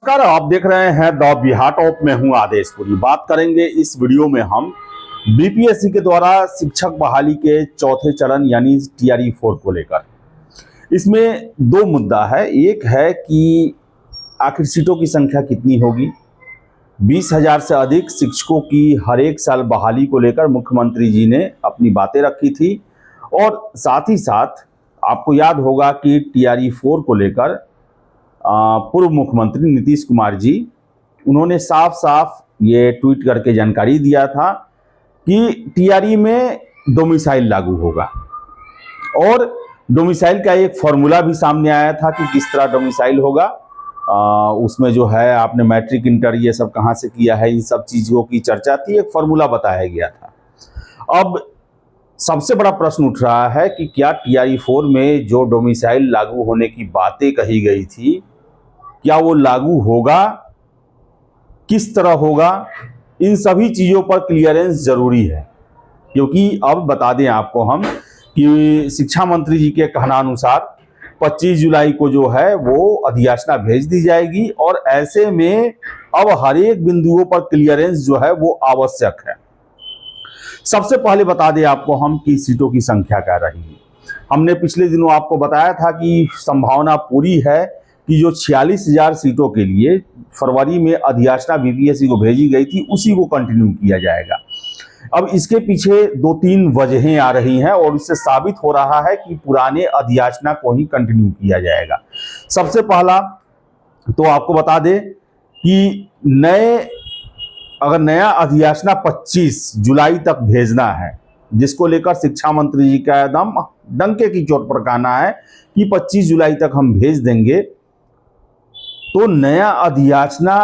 नमस्कार, आप देख रहे हैं द बिहार टॉप में हूं आदेशपुरी। बात करेंगे इस वीडियो में हम बीपीएससी के द्वारा शिक्षक बहाली के चौथे चरण यानी टीआरई 4 को लेकर। इसमें दो मुद्दा है। एक है कि आखिर सीटों की संख्या कितनी होगी। 20,000 से अधिक शिक्षकों की हर एक साल बहाली को लेकर मुख्यमंत्री जी ने अपनी बातें रखी थी और साथ ही साथ आपको याद होगा कि टीआरई 4 को लेकर पूर्व मुख्यमंत्री नीतीश कुमार जी उन्होंने साफ साफ ये ट्वीट करके जानकारी दिया था कि टीआरई में डोमिसाइल लागू होगा और डोमिसाइल का एक फॉर्मूला भी सामने आया था कि किस तरह डोमिसाइल होगा। उसमें जो है आपने मैट्रिक इंटर ये सब कहाँ से किया है, इन सब चीज़ों की चर्चा थी, एक फॉर्मूला बताया गया था। अब सबसे बड़ा प्रश्न उठ रहा है कि क्या टीआरई 4 में जो डोमिसाइल लागू होने की बातें कही गई थी क्या वो लागू होगा, किस तरह होगा, इन सभी चीज़ों पर क्लियरेंस जरूरी है। क्योंकि अब बता दें आपको हम कि शिक्षा मंत्री जी के कहनानुसार 25 जुलाई को जो है वो अधियाचना भेज दी जाएगी और ऐसे में अब हर एक बिंदुओं पर क्लियरेंस जो है वो आवश्यक है। सबसे पहले बता दें आपको हम कि सीटों की संख्या क्या रहेगी। हमने पिछले दिनों आपको बताया था कि संभावना पूरी है कि जो 46,000 सीटों के लिए फरवरी में अधियाचना बीपीएससी को भेजी गई थी उसी को कंटिन्यू किया जाएगा। अब इसके पीछे दो तीन वजहें आ रही हैं और इससे साबित हो रहा है कि पुराने अधियाचना को ही कंटिन्यू किया जाएगा। सबसे पहला तो आपको बता दें कि अगर नया अधियाचना 25 जुलाई तक भेजना है, जिसको लेकर शिक्षा मंत्री जी का एकदम डंके की चोट पर कहना है कि 25 जुलाई तक हम भेज देंगे, तो नया अधियाचना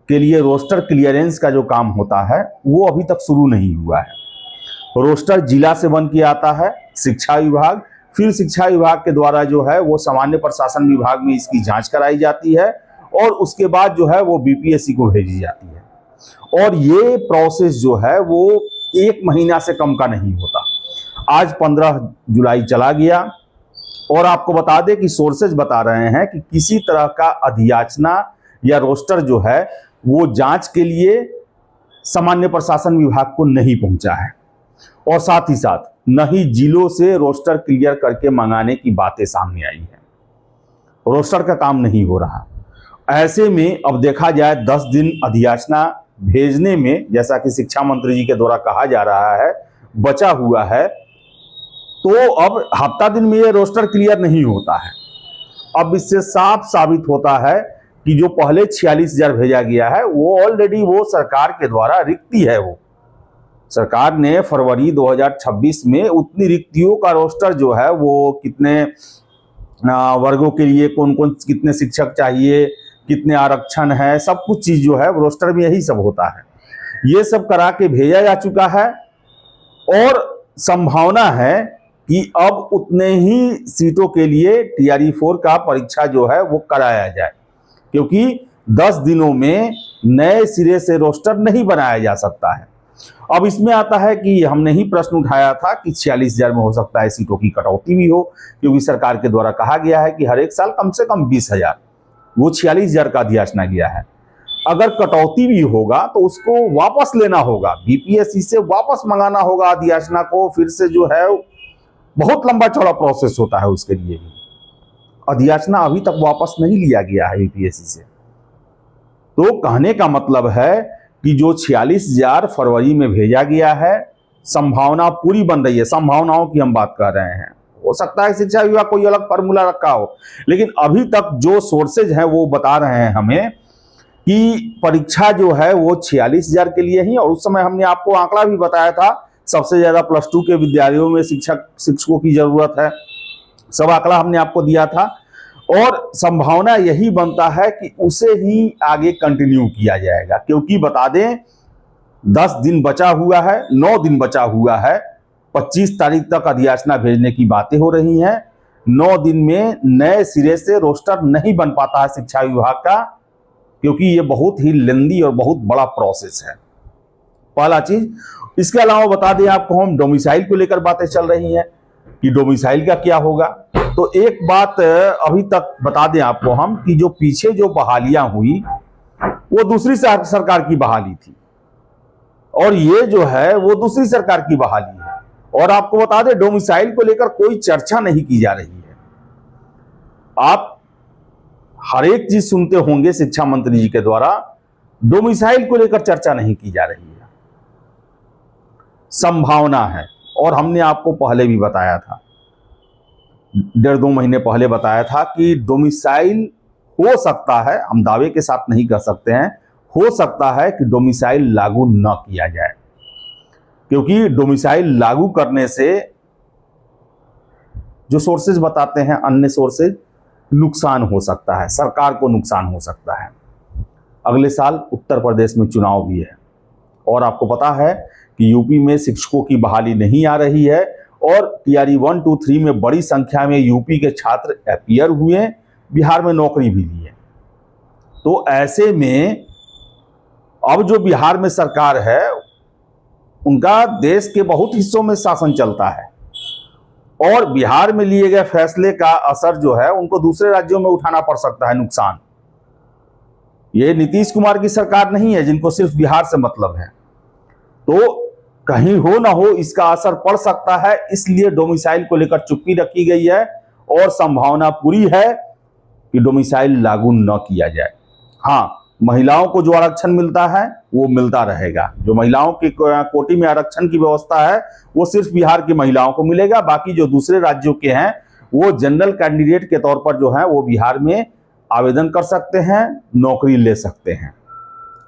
के लिए रोस्टर क्लियरेंस का जो काम होता है वो अभी तक शुरू नहीं हुआ है। रोस्टर जिला से बन के आता है शिक्षा विभाग, फिर शिक्षा विभाग के द्वारा जो है वो सामान्य प्रशासन विभाग में इसकी जांच कराई जाती है और उसके बाद जो है वो बीपीएससी को भेजी जाती है। और ये प्रोसेस जो है वो 1 महीना से कम का नहीं होता। आज 15 जुलाई चला गया और आपको बता दें कि सोर्सेज बता रहे हैं कि किसी तरह का अधियाचना या रोस्टर जो है वो जांच के लिए सामान्य प्रशासन विभाग को नहीं पहुंचा है और साथ ही साथ न ही जिलों से रोस्टर क्लियर करके मंगाने की बातें सामने आई है। रोस्टर का काम नहीं हो रहा। ऐसे में अब देखा जाए 10 दिन अधियाचना भेजने में, जैसा कि शिक्षा मंत्री जी के द्वारा कहा जा रहा है, बचा हुआ है, तो अब हफ्ता दिन में ये रोस्टर क्लियर नहीं होता है। अब इससे साफ साबित होता है कि जो पहले 46,000 भेजा गया है वो ऑलरेडी वो सरकार के द्वारा रिक्ति है। वो सरकार ने फरवरी 2026 में उतनी रिक्तियों का रोस्टर जो है वो कितने वर्गों के लिए कौन कौन कितने शिक्षक चाहिए, कितने आरक्षण है, सब कुछ चीज जो है रोस्टर में यही सब होता है। ये सब करा के भेजा जा चुका है और संभावना है कि अब उतने ही सीटों के लिए टीआरई 4 का परीक्षा जो है वो कराया जाए, क्योंकि 10 दिनों में नए सिरे से रोस्टर नहीं बनाया जा सकता है। अब इसमें आता है कि हमने ही प्रश्न उठाया था कि 46,000 में हो सकता है सीटों की कटौती भी हो, क्योंकि सरकार के द्वारा कहा गया है कि हर एक साल कम से कम 20,000, वो 46,000 का अधियाचना गया है। अगर कटौती भी होगा तो उसको वापस लेना होगा, बीपीएससी से वापस मंगाना होगा अधियाचना को, फिर से जो है बहुत लंबा चौड़ा प्रोसेस होता है उसके लिए भी। अधियाचना अभी तक वापस नहीं लिया गया है बीपीएससी से। तो कहने का मतलब है कि जो 46,000 फरवरी में भेजा गया है, संभावना पूरी बन रही है। संभावनाओं की हम बात कर रहे हैं, हो सकता है शिक्षा विभाग कोई अलग फॉर्मूला रखा हो, लेकिन अभी तक जो सोर्सेज हैं वो बता रहे हैं हमें कि परीक्षा जो है वो 46,000 के लिए ही। और उस समय हमने आपको आंकड़ा भी बताया था, सबसे ज्यादा +2 के विद्यालयों में शिक्षकों की जरूरत है, सब आंकड़ा हमने आपको दिया था। और संभावना यही बनता है कि उसे ही आगे कंटिन्यू किया जाएगा, क्योंकि बता दें 10 दिन बचा हुआ है, 9 दिन बचा हुआ है, 25 तारीख तक अधियाचना भेजने की बातें हो रही हैं। 9 दिन में नए सिरे से रोस्टर नहीं बन पाता है शिक्षा विभाग का, क्योंकि ये बहुत ही लेंदी और बहुत बड़ा प्रोसेस है। पहला चीज। इसके अलावा बता दें आपको हम डोमिसाइल को लेकर बातें चल रही हैं कि डोमिसाइल का क्या होगा। तो एक बात अभी तक बता दें आपको हम कि जो पीछे जो बहालियां हुई वो दूसरी सरकार की बहाली थी, और ये जो है वो दूसरी सरकार की बहाली है। और आपको बता दें, डोमिसाइल को लेकर कोई चर्चा नहीं की जा रही है। आप हर एक चीज सुनते होंगे शिक्षा मंत्री जी के द्वारा, डोमिसाइल को लेकर चर्चा नहीं की जा रही है। संभावना है, और हमने आपको पहले भी बताया था, 1.5-2 महीने पहले बताया था कि डोमिसाइल हो सकता है, हम दावे के साथ नहीं कह सकते हैं, हो सकता है कि डोमिसाइल लागू न किया जाए, क्योंकि डोमिसाइल लागू करने से जो सोर्सेज बताते हैं, अन्य सोर्सेज, नुकसान हो सकता है, सरकार को नुकसान हो सकता है। अगले साल उत्तर प्रदेश में चुनाव भी है, और आपको पता है कि यूपी में शिक्षकों की बहाली नहीं आ रही है, और टीआरई 1, 2, 3 में बड़ी संख्या में यूपी के छात्र अपीयर हुए, बिहार में नौकरी भी ली है। तो ऐसे में अब जो बिहार में सरकार है, उनका देश के बहुत हिस्सों में शासन चलता है, और बिहार में लिए गए फैसले का असर जो है उनको दूसरे राज्यों में उठाना पड़ सकता है, नुकसान। ये नीतीश कुमार की सरकार नहीं है जिनको सिर्फ बिहार से मतलब है, तो कहीं हो ना हो इसका असर पड़ सकता है। इसलिए डोमिसाइल को लेकर चुप्पी रखी गई है, और संभावना पूरी है कि डोमिसाइल लागू न किया जाए। हाँ, महिलाओं को जो आरक्षण मिलता है वो मिलता रहेगा। जो महिलाओं की कोटी में आरक्षण की व्यवस्था है वो सिर्फ बिहार की महिलाओं को मिलेगा। बाकी जो दूसरे राज्यों के हैं वो जनरल कैंडिडेट के तौर पर जो है वो बिहार में आवेदन कर सकते हैं, नौकरी ले सकते हैं।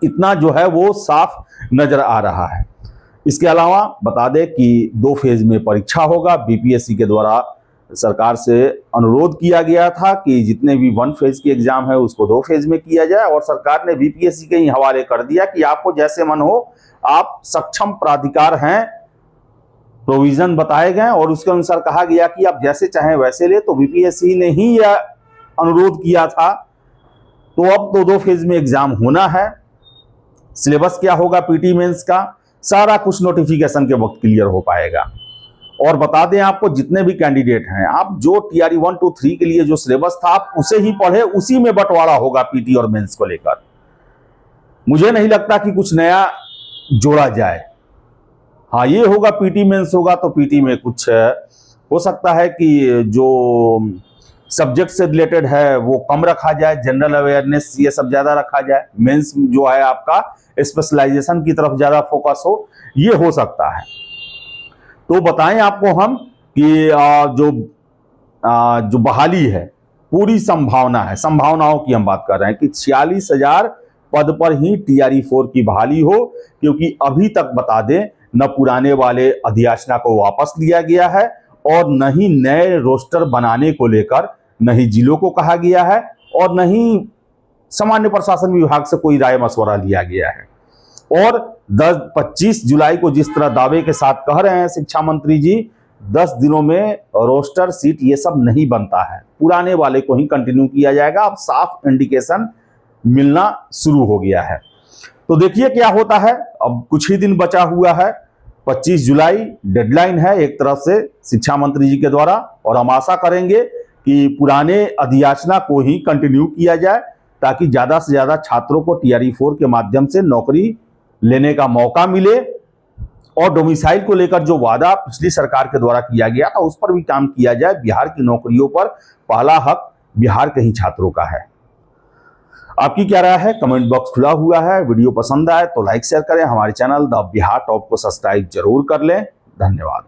इतना जो है वो साफ नजर आ रहा है। इसके अलावा बता दें कि 2 फेज में परीक्षा होगा। बीपीएससी के द्वारा सरकार से अनुरोध किया गया था कि जितने भी 1 फेज की एग्जाम है उसको 2 फेज में किया जाए, और सरकार ने बीपीएससी के ही हवाले कर दिया कि आपको जैसे मन हो, आप सक्षम प्राधिकार हैं, प्रोविजन बताए गए और उसके अनुसार कहा गया कि आप जैसे चाहें वैसे ले। तो बीपीएससी ने ही यह अनुरोध किया था। तो अब तो 2 फेज में एग्जाम होना है। सिलेबस क्या होगा पीटी मेंस का, सारा कुछ नोटिफिकेशन के वक्त क्लियर हो पाएगा। और बता दें आपको, जितने भी कैंडिडेट हैं, आप जो टीआरई 1, 2, 3 के लिए जो सिलेबस था आप उसे ही पढ़े, उसी में बंटवारा होगा पीटी और मेंस को लेकर। मुझे नहीं लगता कि कुछ नया जोड़ा जाए। हाँ, ये होगा पीटी मेंस होगा तो पीटी में कुछ हो सकता है कि जो सब्जेक्ट से रिलेटेड है वो कम रखा जाए, जनरल अवेयरनेस ये सब ज्यादा रखा जाए। मेंस जो है आपका स्पेशलाइजेशन की तरफ ज्यादा फोकस हो, ये हो सकता है। तो बताएं आपको हम कि जो बहाली है, पूरी संभावना है, संभावनाओं की हम बात कर रहे हैं कि 46,000 पद पर ही टीआरई 4 की बहाली हो, क्योंकि अभी तक बता दें न पुराने वाले अधियाचना को वापस लिया गया है, और न ही नए रोस्टर बनाने को लेकर न ही जिलों को कहा गया है, और न ही सामान्य प्रशासन विभाग से कोई राय मशवरा लिया गया है। और 25 जुलाई को जिस तरह दावे के साथ कह रहे हैं शिक्षा मंत्री जी, 10 दिनों में रोस्टर सीट ये सब नहीं बनता है, पुराने वाले को ही कंटिन्यू किया जाएगा। अब साफ इंडिकेशन मिलना शुरू हो गया है। तो देखिए क्या होता है। अब कुछ ही दिन बचा हुआ है, 25 जुलाई डेडलाइन है एक तरफ से शिक्षा मंत्री जी के द्वारा, और हम आशा करेंगे कि पुराने अधियाचना को ही कंटिन्यू किया जाए, ताकि ज्यादा से ज्यादा छात्रों को टीआरई 4 के माध्यम से नौकरी लेने का मौका मिले, और डोमिसाइल को लेकर जो वादा पिछली सरकार के द्वारा किया गया था उस पर भी काम किया जाए। बिहार की नौकरियों पर पहला हक बिहार के ही छात्रों का है। आपकी क्या राय है? कमेंट बॉक्स खुला हुआ है। वीडियो पसंद आए तो लाइक शेयर करें। हमारे चैनल द बिहार टॉप को सब्सक्राइब जरूर कर लें। धन्यवाद।